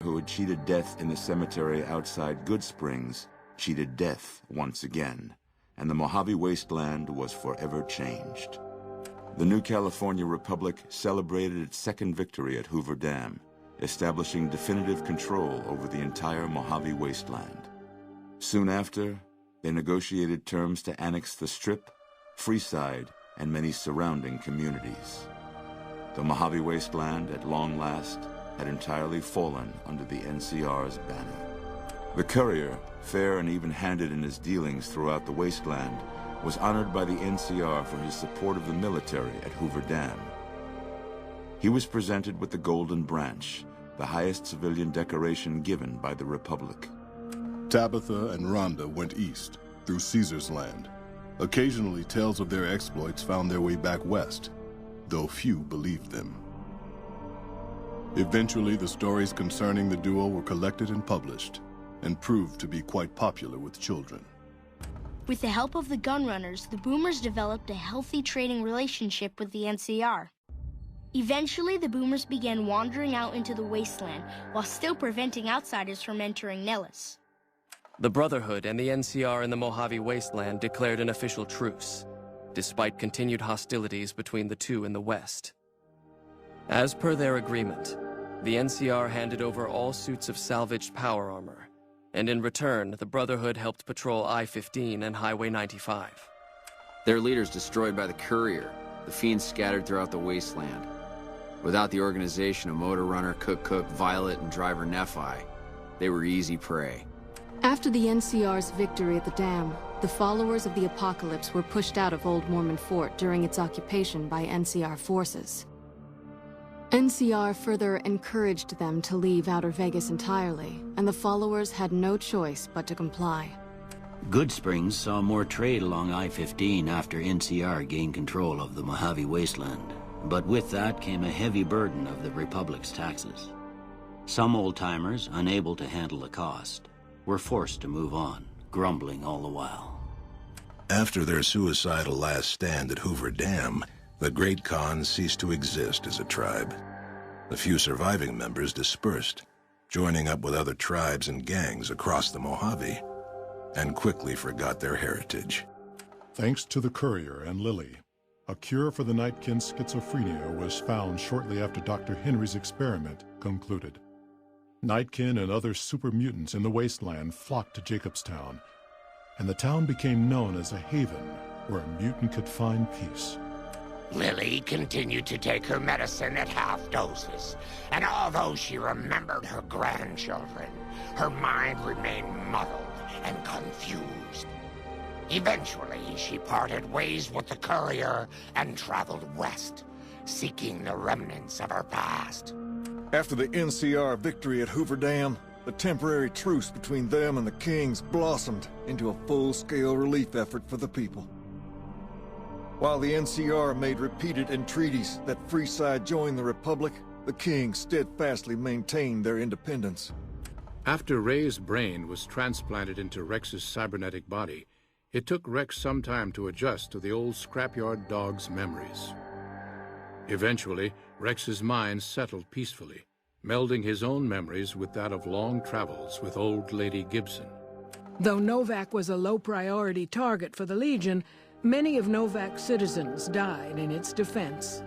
who had cheated death in the cemetery outside Goodsprings cheated death once again, and the Mojave Wasteland was forever changed. The new California Republic celebrated its second victory at Hoover Dam, establishing definitive control over the entire Mojave Wasteland. Soon after, they negotiated terms to annex the Strip, Freeside, and many surrounding communities. The Mojave Wasteland, at long last, had entirely fallen under the NCR's banner. The Courier, fair and even-handed in his dealings throughout the wasteland, was honored by the NCR for his support of the military at Hoover Dam. He was presented with the Golden Branch, the highest civilian decoration given by the Republic. Tabitha and Rhonda went east, through Caesar's Land. Occasionally, tales of their exploits found their way back west, though few believed them. Eventually, the stories concerning the duo were collected and published, and proved to be quite popular with children. With the help of the Gunrunners, the Boomers developed a healthy trading relationship with the NCR. Eventually, the Boomers began wandering out into the wasteland while still preventing outsiders from entering Nellis. The Brotherhood and the NCR in the Mojave Wasteland declared an official truce, despite continued hostilities between the two in the West. As per their agreement, the NCR handed over all suits of salvaged power armor, and in return, the Brotherhood helped patrol I-15 and Highway 95. Their leaders destroyed by the Courier, the fiends scattered throughout the wasteland. Without the organization of Motor Runner, Cook, Violet, and Driver Nephi, they were easy prey. After the NCR's victory at the dam, the followers of the Apocalypse were pushed out of Old Mormon Fort during its occupation by NCR forces. NCR further encouraged them to leave Outer Vegas entirely, and the followers had no choice but to comply. Goodsprings saw more trade along I-15 after NCR gained control of the Mojave Wasteland, but with that came a heavy burden of the Republic's taxes. Some old-timers, unable to handle the cost, were forced to move on, grumbling all the while. After their suicidal last stand at Hoover Dam, the Great Khan ceased to exist as a tribe. The few surviving members dispersed, joining up with other tribes and gangs across the Mojave, and quickly forgot their heritage. Thanks to the Courier and Lily, a cure for the Nightkin's schizophrenia was found shortly after Dr. Henry's experiment concluded. Nightkin and other super mutants in the wasteland flocked to Jacobstown, and the town became known as a haven where a mutant could find peace. Lily continued to take her medicine at half doses, and although she remembered her grandchildren, her mind remained muddled and confused. Eventually, she parted ways with the Courier and traveled west, seeking the remnants of her past. After the NCR victory at Hoover Dam, the temporary truce between them and the Kings blossomed into a full-scale relief effort for the people. While the NCR made repeated entreaties that Freeside join the Republic, the Kings steadfastly maintained their independence. After Ray's brain was transplanted into Rex's cybernetic body, it took Rex some time to adjust to the old scrapyard dog's memories. Eventually, Rex's mind settled peacefully, melding his own memories with that of long travels with Old Lady Gibson. Though Novac was a low-priority target for the Legion, many of Novac's citizens died in its defense.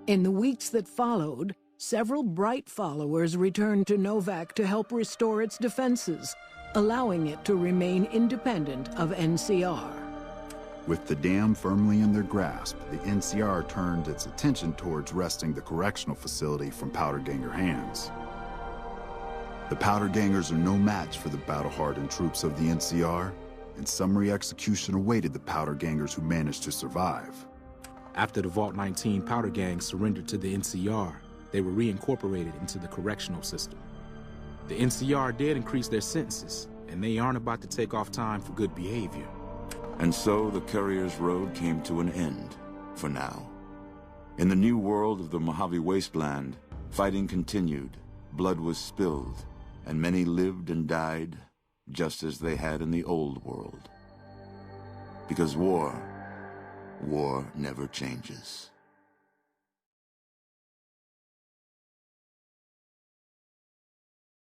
In the weeks that followed, several Bright followers returned to Novac to help restore its defenses, allowing it to remain independent of NCR. With the dam firmly in their grasp, the NCR turned its attention towards wresting the correctional facility from Powderganger hands. The Powdergangers are no match for the battle-hardened troops of the NCR, and summary execution awaited the Powdergangers who managed to survive. After the Vault 19 Powder Gang surrendered to the NCR, they were reincorporated into the correctional system. The NCR did increase their sentences, and they aren't about to take off time for good behavior. And so the Courier's road came to an end, for now. In the new world of the Mojave Wasteland, fighting continued, blood was spilled, and many lived and died just as they had in the old world. Because war never changes.